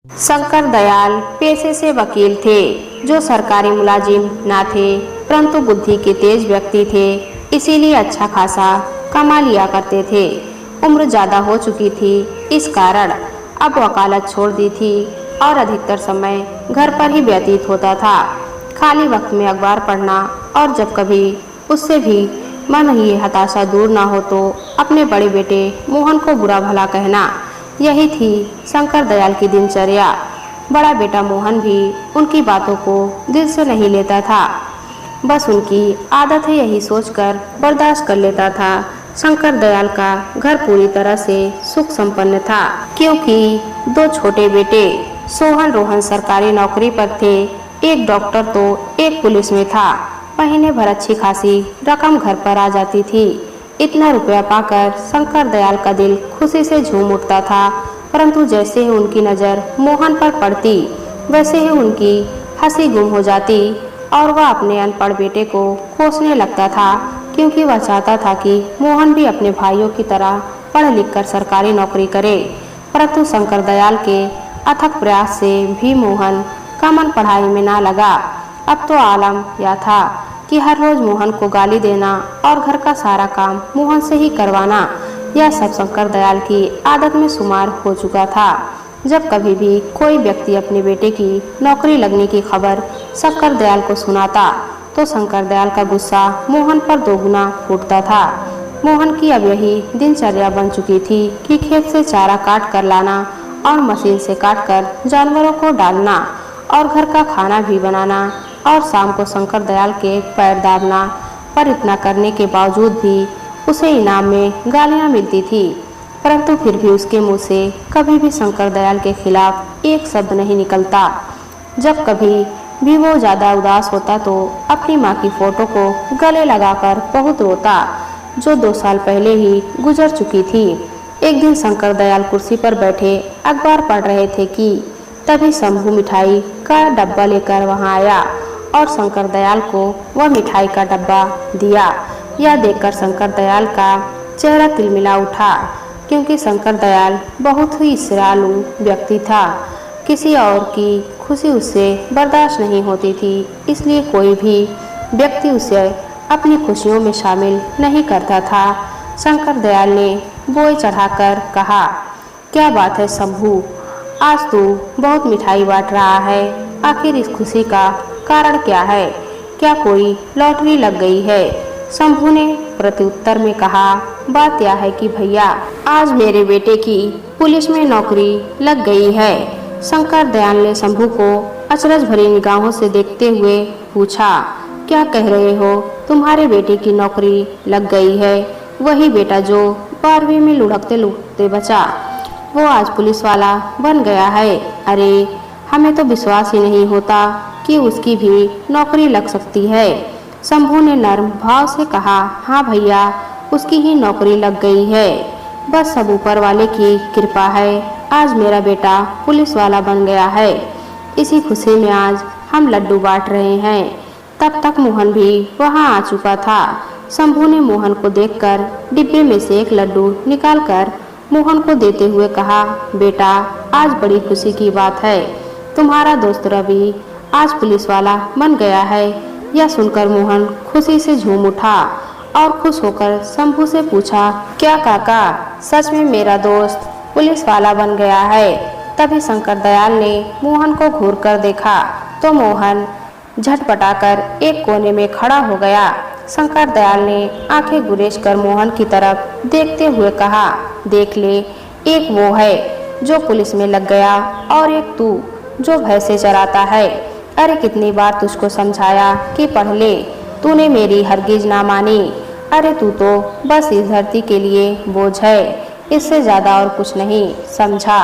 शंकर दयाल पेशे से वकील थे, जो सरकारी मुलाजिम ना थे, परंतु बुद्धि के तेज व्यक्ति थे, इसीलिए अच्छा खासा कमा लिया करते थे। उम्र ज्यादा हो चुकी थी, इस कारण अब वकालत छोड़ दी थी और अधिकतर समय घर पर ही व्यतीत होता था। खाली वक्त में अखबार पढ़ना और जब कभी उससे भी मन ही हताशा दूर ना हो तो अपने बड़े बेटे मोहन को बुरा भला कहना, यही थी शंकर दयाल की दिनचर्या। बड़ा बेटा मोहन भी उनकी बातों को दिल से नहीं लेता था, बस उनकी आदत है यही सोचकर बर्दाश्त कर लेता था। शंकर दयाल का घर पूरी तरह से सुख संपन्न था, क्योंकि दो छोटे बेटे सोहन रोहन सरकारी नौकरी पर थे। एक डॉक्टर तो एक पुलिस में था। महीने भर अच्छी खासी रकम घर पर आ जाती थी। इतना रुपया पाकर शंकर दयाल का दिल खुशी से झूम उठता था, परंतु जैसे ही उनकी नज़र मोहन पर पड़ती, वैसे ही उनकी हंसी गुम हो जाती और वह अपने अनपढ़ बेटे को कोसने लगता था, क्योंकि वह चाहता था कि मोहन भी अपने भाइयों की तरह पढ़ लिख कर सरकारी नौकरी करे। परंतु शंकर दयाल के अथक प्रयास से भी मोहन का मन पढ़ाई में ना लगा। अब तो आलम यह था कि हर रोज मोहन को गाली देना और घर का सारा काम मोहन से ही करवाना, यह सब शंकर दयाल की आदत में शुमार हो चुका था। जब कभी भी कोई व्यक्ति अपने बेटे की नौकरी लगने की खबर शंकर दयाल को सुनाता, तो शंकर दयाल का गुस्सा मोहन पर दोगुना फूटता था। मोहन की अब यही दिनचर्या बन चुकी थी कि खेत से चारा काट कर लाना और मशीन से काट कर जानवरों को डालना और घर का खाना भी बनाना और शाम को शंकर दयाल के पैर दाबना। पर इतना करने के बावजूद भी उसे इनाम में गालियां मिलती थी, परंतु फिर भी उसके मुंह से कभी भी शंकर दयाल के खिलाफ एक शब्द नहीं निकलता। जब कभी भी वो ज़्यादा उदास होता तो अपनी माँ की फोटो को गले लगाकर बहुत रोता, जो 2 साल पहले ही गुजर चुकी थी। एक दिन शंकर दयाल कुर्सी पर बैठे अखबार पढ़ रहे थे कि तभी शंभू मिठाई का डब्बा लेकर वहां आया और शंकर दयाल को वह मिठाई का डब्बा दिया। यह देखकर शंकर दयाल का चेहरा तिलमिला उठा, क्योंकि शंकर दयाल बहुत ही ईर्ष्यालु व्यक्ति था। किसी और की खुशी उससे बर्दाश्त नहीं होती थी, इसलिए कोई भी व्यक्ति उसे अपनी खुशियों में शामिल नहीं करता था। शंकर दयाल ने बोई चढ़ाकर कहा, क्या बात है शंभू, आज तू बहुत मिठाई बांट रहा है, आखिर इस खुशी का कारण क्या है? क्या कोई लॉटरी लग गई है? शंभू ने प्रत्युत्तर में कहा, बात यह है कि भैया, आज मेरे बेटे की पुलिस में नौकरी लग गई है। शंकर दयाल ने शंभू को अचरज भरी निगाहों से देखते हुए पूछा, क्या कह रहे हो, तुम्हारे बेटे की नौकरी लग गई है? वही बेटा जो 12वीं में लुढ़कते लुढ़कते बचा, वो आज पुलिस वाला बन गया है। अरे, हमें तो विश्वास ही नहीं होता कि उसकी भी नौकरी लग सकती है। शंभू ने नर्म भाव से कहा, हाँ भैया, उसकी ही नौकरी लग गई है, बस सब ऊपर वाले की कृपा है। आज मेरा बेटा पुलिस वाला बन गया है। इसी खुशी में आज हम लड्डू बांट रहे हैं। तब तक मोहन भी वहां आ चुका था। शंभू ने मोहन को देखकर डिब्बे में से एक लड्डू निकालकर मोहन को देते हुए कहा, बेटा, आज बड़ी खुशी की बात है, तुम्हारा दोस्त रवि आज पुलिस वाला बन गया है। यह सुनकर मोहन खुशी से झूम उठा और खुश होकर शंभू से पूछा, क्या काका, सच में मेरा दोस्त पुलिस वाला बन गया है? तभी शंकर दयाल ने मोहन को घूर कर देखा तो मोहन झटपटाकर एक कोने में खड़ा हो गया। शंकर दयाल ने आंखें गुरेज कर मोहन की तरफ देखते हुए कहा, देख ले, एक वो है जो पुलिस में लग गया और एक तू जो भैंसे चराता है। अरे, कितनी बार तुझको समझाया कि पढ़ ले, तूने मेरी हरगिज ना मानी। अरे, तू तो बस इस धरती के लिए बोझ है, इससे ज्यादा और कुछ नहीं, समझा?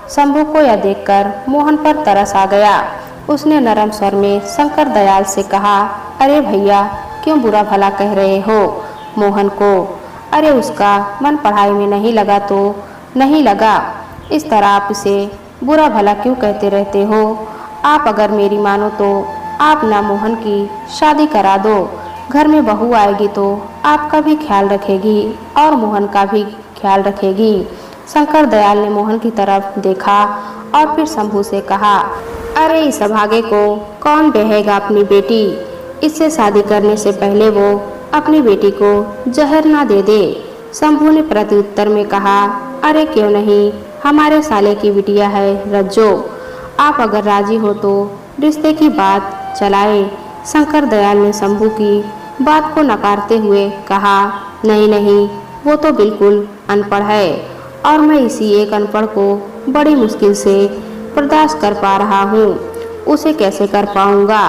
शंभू को यह देखकर मोहन पर तरस आ गया। उसने नरम स्वर में शंकर दयाल से कहा, अरे भैया, क्यों बुरा भला कह रहे हो मोहन को? अरे, उसका मन पढ़ाई में नहीं लगा तो नहीं लगा, इस तरह आप इसे बुरा भला क्यों कहते रहते हो? आप अगर मेरी मानो तो आप ना मोहन की शादी करा दो। घर में बहू आएगी तो आपका भी ख्याल रखेगी और मोहन का भी ख्याल रखेगी। शंकर दयाल ने मोहन की तरफ देखा और फिर शंभू से कहा, अरे इस अभागे को कौन ब्याहेगा अपनी बेटी। इससे शादी करने से पहले वो अपनी बेटी को जहर ना दे दे। शंभू ने प्रत्युत्तर में कहा, अरे क्यों नहीं, हमारे साले की बिटिया है रज्जो, आप अगर राजी हो तो रिश्ते की बात चलाए। शंकर दयाल ने शंभू की बात को नकारते हुए कहा, नहीं नहीं, वो तो बिल्कुल अनपढ़ है और मैं इसी एक अनपढ़ को बड़ी मुश्किल से बर्दाश्त कर पा रहा हूँ, उसे कैसे कर पाऊँगा।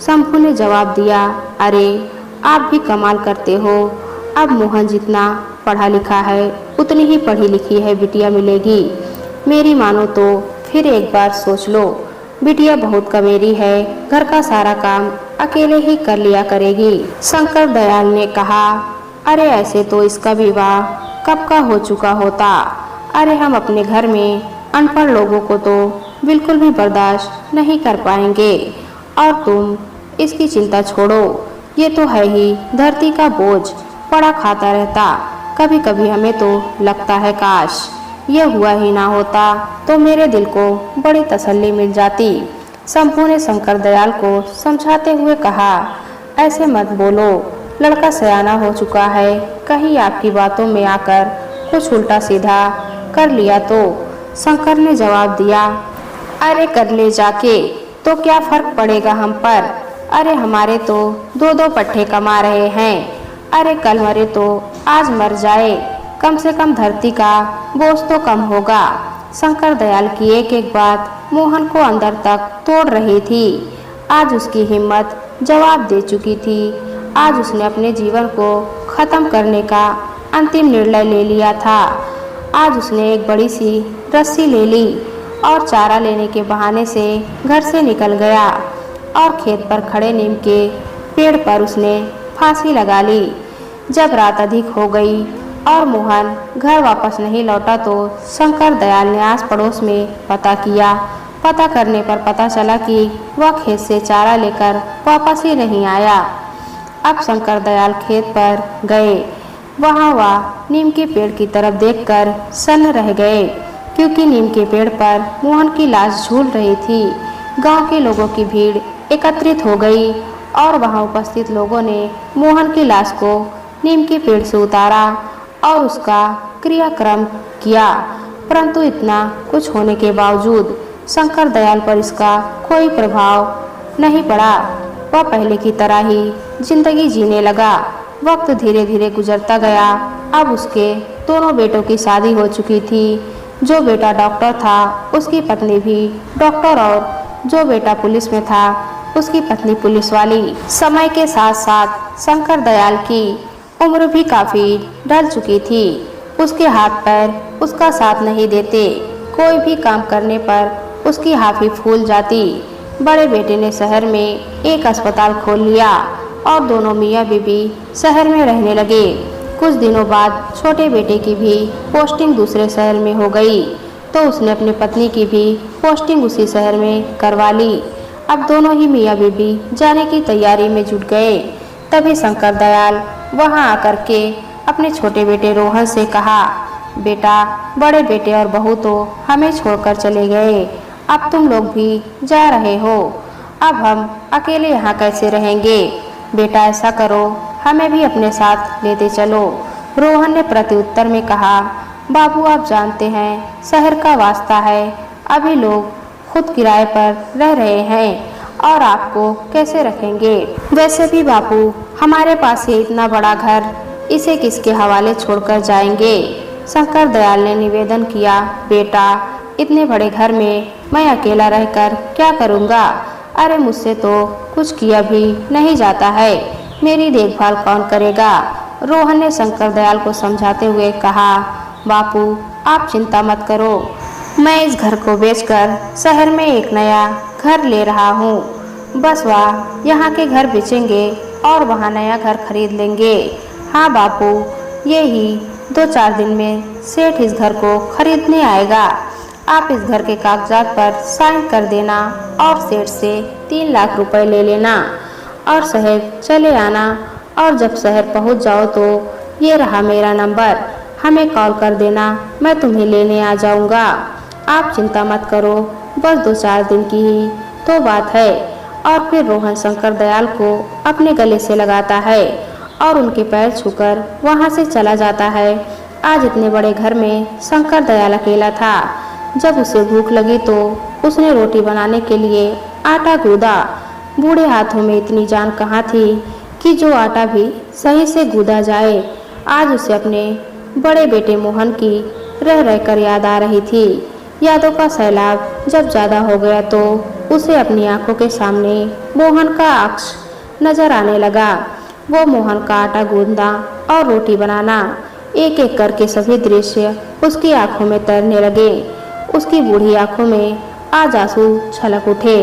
शंभू ने जवाब दिया, अरे आप भी कमाल करते हो, अब मोहन जितना पढ़ा लिखा है उतनी ही पढ़ी लिखी है बिटिया मिलेगी। मेरी मानो तो फिर एक बार सोच लो, बिटिया बहुत कमेरी है, घर का सारा काम अकेले ही कर लिया करेगी। शंकर दयाल ने कहा, अरे ऐसे तो इसका विवाह कब का हो चुका होता। अरे हम अपने घर में अनपढ़ लोगों को तो बिल्कुल भी बर्दाश्त नहीं कर पाएंगे। और तुम इसकी चिंता छोड़ो, ये तो है ही धरती का बोझ, पड़ा खाता रहता। कभी कभी हमें तो लगता है काश ये हुआ ही ना होता तो मेरे दिल को बड़ी तसल्ली मिल जाती। शंभू ने शंकर दयाल को समझाते हुए कहा, ऐसे मत बोलो, लड़का सयाना हो चुका है, कहीं आपकी बातों में आकर कुछ उल्टा सीधा कर लिया तो। शंकर ने जवाब दिया, अरे कर ले जाके, तो क्या फर्क पड़ेगा हम पर। अरे हमारे तो दो दो पट्टे कमा रहे हैं। अरे कल मरे तो आज मर जाए, कम से कम धरती का बोझ तो कम होगा। शंकर दयाल की एक एक बात मोहन को अंदर तक तोड़ रही थी। आज उसकी हिम्मत जवाब दे चुकी थी। आज उसने अपने जीवन को खत्म करने का अंतिम निर्णय ले लिया था। आज उसने एक बड़ी सी रस्सी ले ली और चारा लेने के बहाने से घर से निकल गया और खेत पर खड़े नीम के पेड़ पर उसने फांसी लगा ली। जब रात अधिक हो गई और मोहन घर वापस नहीं लौटा तो शंकर दयाल ने आस पड़ोस में पता किया। पता करने पर पता चला कि वह खेत से चारा लेकर वापस ही नहीं आया। अब शंकर दयाल खेत पर गए। वहाँ वह नीम के पेड़ की तरफ देखकर सन्न रह गए, क्योंकि नीम के पेड़ पर मोहन की लाश झूल रही थी। गांव के लोगों की भीड़ एकत्रित हो गई और वहां उपस्थित लोगों ने मोहन की लाश को नीम के पेड़ से उतारा और उसका क्रियाक्रम किया, परंतु इतना कुछ होने के बावजूद शंकर दयाल पर इसका कोई प्रभाव नहीं पड़ा। वह पहले की तरह ही जिंदगी जीने लगा। वक्त धीरे धीरे गुजरता गया। अब उसके दोनों बेटों की शादी हो चुकी थी। जो बेटा डॉक्टर था उसकी पत्नी भी डॉक्टर और जो बेटा पुलिस में था उसकी पत्नी पुलिस वाली। समय के साथ साथ शंकर दयाल की उम्र भी काफी ढल चुकी थी। उसके हाथ पैर उसका साथ नहीं देते। कोई भी काम करने पर उसकी हाफी फूल जाती। बड़े बेटे ने शहर में एक अस्पताल खोल लिया और दोनों मियाँ बीबी शहर में रहने लगे। कुछ दिनों बाद छोटे बेटे की भी पोस्टिंग दूसरे शहर में हो गई, तो उसने अपनी पत्नी की भी पोस्टिंग उसी शहर में करवा ली। अब दोनों ही मियाँ बीबी जाने की तैयारी में जुट गए। तभी शंकर दयाल वहां आकर के अपने छोटे बेटे रोहन से कहा, बेटा, बड़े बेटे और बहू तो हमें छोड़कर चले गए, अब तुम लोग भी जा रहे हो, अब हम अकेले यहाँ कैसे रहेंगे। बेटा ऐसा करो, हमें भी अपने साथ लेते चलो। रोहन ने प्रत्युत्तर में कहा, बाबू आप जानते हैं शहर का वास्ता है, अभी लोग खुद किराए पर रह रहे हैं और आपको कैसे रखेंगे। वैसे भी बापू हमारे पास ये इतना बड़ा घर, इसे किसके हवाले छोड़कर जाएंगे। शंकर दयाल ने निवेदन किया, बेटा इतने बड़े घर में मैं अकेला रहकर क्या करूँगा। अरे मुझसे तो कुछ किया भी नहीं जाता है, मेरी देखभाल कौन करेगा। रोहन ने शंकर दयाल को समझाते हुए कहा, बापू आप चिंता मत करो, मैं इस घर को बेचकर शहर में एक नया घर ले रहा हूँ। बस वह यहाँ के घर बेचेंगे और वहाँ नया घर खरीद लेंगे। हाँ बापू, यही 2-4 दिन में सेठ इस घर को खरीदने आएगा। आप इस घर के कागजात पर साइन कर देना और सेठ से 3 लाख रुपए ले लेना और शहर चले आना। और जब शहर पहुँच जाओ तो ये रहा मेरा नंबर, हमें कॉल कर देना, मैं तुम्हें लेने आ जाऊंगा। आप चिंता मत करो, बस 2-4 दिन की ही तो बात है। और फिर रोहन शंकर दयाल को अपने गले से लगाता है और उनके पैर छूकर वहां से चला जाता है। आज इतने बड़े घर में शंकर दयाल अकेला था। जब उसे भूख लगी तो उसने रोटी बनाने के लिए आटा गूंदा। बूढ़े हाथों में इतनी जान कहाँ थी कि जो आटा भी सही से गूंदा जाए। आज उसे अपने बड़े बेटे मोहन की रह रहकर याद आ रही थी। यादों का सैलाब जब ज्यादा हो गया तो उसे अपनी आंखों के सामने मोहन का अक्स नजर आने लगा। वो मोहन का आटा गूंदना और रोटी बनाना, एक एक करके सभी दृश्य उसकी आंखों में तैरने लगे। उसकी बूढ़ी आंखों में आज आंसू छलक उठे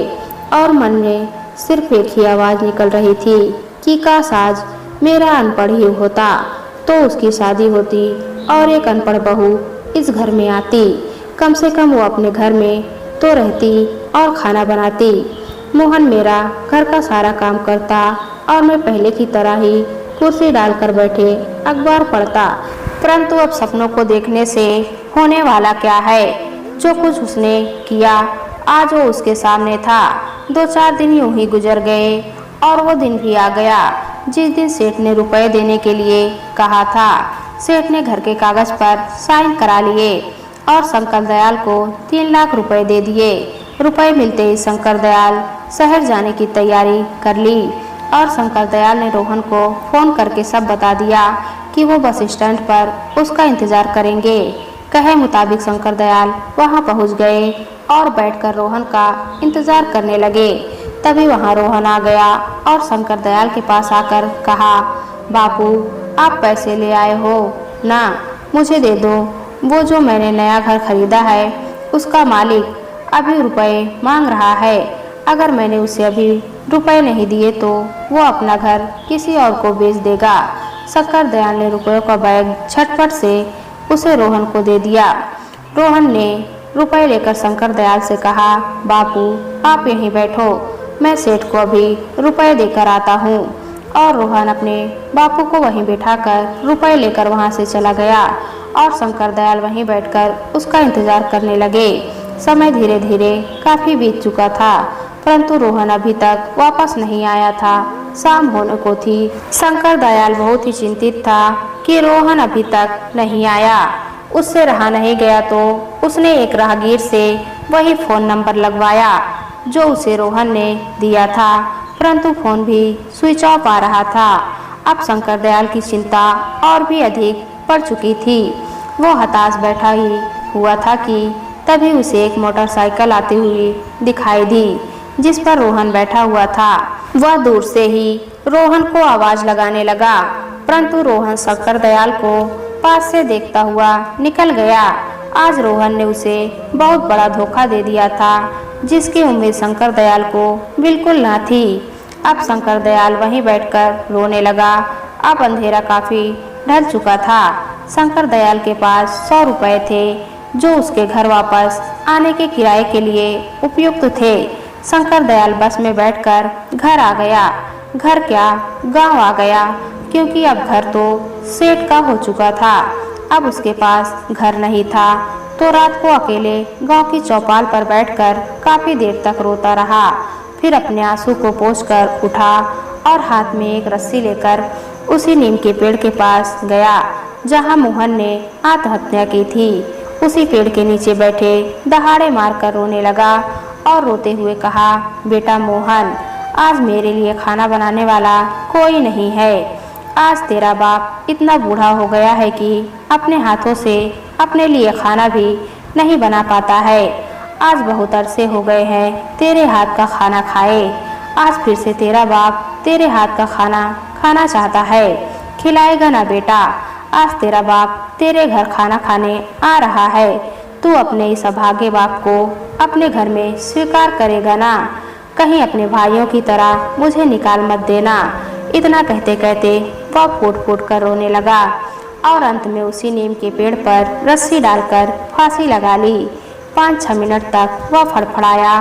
और मन में सिर्फ एक ही आवाज निकल रही थी कि काश आज मेरा अनपढ़ ही होता तो उसकी शादी होती और एक अनपढ़ बहू इस घर में आती। कम से कम वो अपने घर में तो रहती और खाना बनाती। मोहन मेरा घर का सारा काम करता और मैं पहले की तरह ही कुर्सी डालकर बैठे अखबार पढ़ता। परंतु अब सपनों को देखने से होने वाला क्या है। जो कुछ उसने किया आज वो उसके सामने था। 2-4 दिन यूं ही गुजर गए और वो दिन भी आ गया जिस दिन सेठ ने रुपए देने के लिए कहा था। सेठ ने घर के कागज पर साइन करा लिए और शंकर दयाल को 3 लाख रुपए दे दिए। रुपए मिलते ही शंकर दयाल शहर जाने की तैयारी कर ली और शंकर दयाल ने रोहन को फोन करके सब बता दिया कि वो बस स्टैंड पर उसका इंतजार करेंगे। कहे मुताबिक शंकर दयाल वहां पहुंच गए और बैठकर रोहन का इंतजार करने लगे। तभी वहां रोहन आ गया और शंकर दयाल के पास आकर कहा, बापू आप पैसे ले आए हो ना, मुझे दे दो। वो जो मैंने नया घर खरीदा है उसका मालिक अभी रुपए मांग रहा है। अगर मैंने उसे अभी रुपए नहीं दिए तो वो अपना घर किसी और को बेच देगा। शंकर दयाल ने रुपयों का बैग झटपट से उसे रोहन को दे दिया। रोहन ने रुपए लेकर शंकर दयाल से कहा, बापू आप यहीं बैठो, मैं सेठ को अभी रुपए देकर आता हूँ। और रोहन अपने बापू को वहीं बैठाकर रुपए लेकर वहां से चला गया और शंकर दयाल वहीं बैठकर उसका इंतजार करने लगे। समय धीरे धीरे काफी बीत चुका था परंतु रोहन अभी तक वापस नहीं आया था। शाम होने को थी। शंकर दयाल बहुत ही चिंतित था कि रोहन अभी तक नहीं आया। उससे रहा नहीं गया तो उसने एक राहगीर से वही फोन नंबर लगवाया जो उसे रोहन ने दिया था, परंतु फोन भी स्विच ऑफ आ रहा था। अब शंकर दयाल की चिंता और भी अधिक बढ़ चुकी थी। वो हताश बैठा ही हुआ था कि तभी उसे एक मोटरसाइकिल आती हुई दिखाई दी जिस पर रोहन बैठा हुआ था। वह दूर से ही रोहन को आवाज लगाने लगा परंतु रोहन शंकर दयाल को पास से देखता हुआ निकल गया। आज रोहन ने उसे बहुत बड़ा धोखा दे दिया था जिसकी उम्मीद शंकर दयाल को बिल्कुल ना थी। अब शंकर दयाल वहीं बैठकर रोने लगा। अब अंधेरा काफी ढल चुका था। शंकर दयाल के पास 100 रुपए थे जो उसके घर वापस आने के किराए के लिए उपयुक्त थे। शंकर दयाल बस में बैठकर घर आ गया। घर क्या, गांव आ गया, क्योंकि अब घर तो सेठ का हो चुका था। अब उसके पास घर नहीं था तो रात को अकेले गांव की चौपाल पर बैठकर काफी देर तक रोता रहा। फिर अपने आंसू को पोंछकर उठा और हाथ में एक रस्सी लेकर उसी नीम के पेड़ के पास गया जहां मोहन ने आत्महत्या की थी। उसी पेड़ के नीचे बैठे दहाड़े मारकर रोने लगा और रोते हुए कहा, बेटा मोहन, आज मेरे लिए खाना बनाने वाला कोई नहीं है। आज तेरा बाप इतना बूढ़ा हो गया है कि अपने हाथों से अपने लिए खाना भी नहीं बना पाता है। आज बहुत अरसे हो गए हैं तेरे हाथ का खाना खाए। आज फिर से तेरा बाप तेरे हाथ का खाना खाना चाहता है। खिलाएगा ना बेटा? आज तेरा बाप तेरे घर खाना खाने आ रहा है। तू अपने इस अभागे बाप को अपने घर में स्वीकार करेगा ना? कहीं अपने भाइयों की तरह मुझे निकाल मत देना। इतना कहते कहते वह फूट फूट कर रोने लगा और अंत में उसी नीम के पेड़ पर रस्सी डालकर फांसी लगा ली। 5-6 मिनट तक वह फड़फड़ाया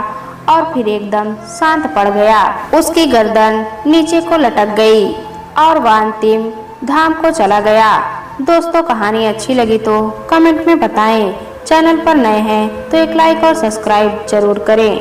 और फिर एकदम शांत पड़ गया। उसकी गर्दन नीचे को लटक गई और वह अंतिम धाम को चला गया। दोस्तों कहानी अच्छी लगी तो कमेंट में बताएं। चैनल पर नए हैं तो एक लाइक और सब्सक्राइब जरूर करें।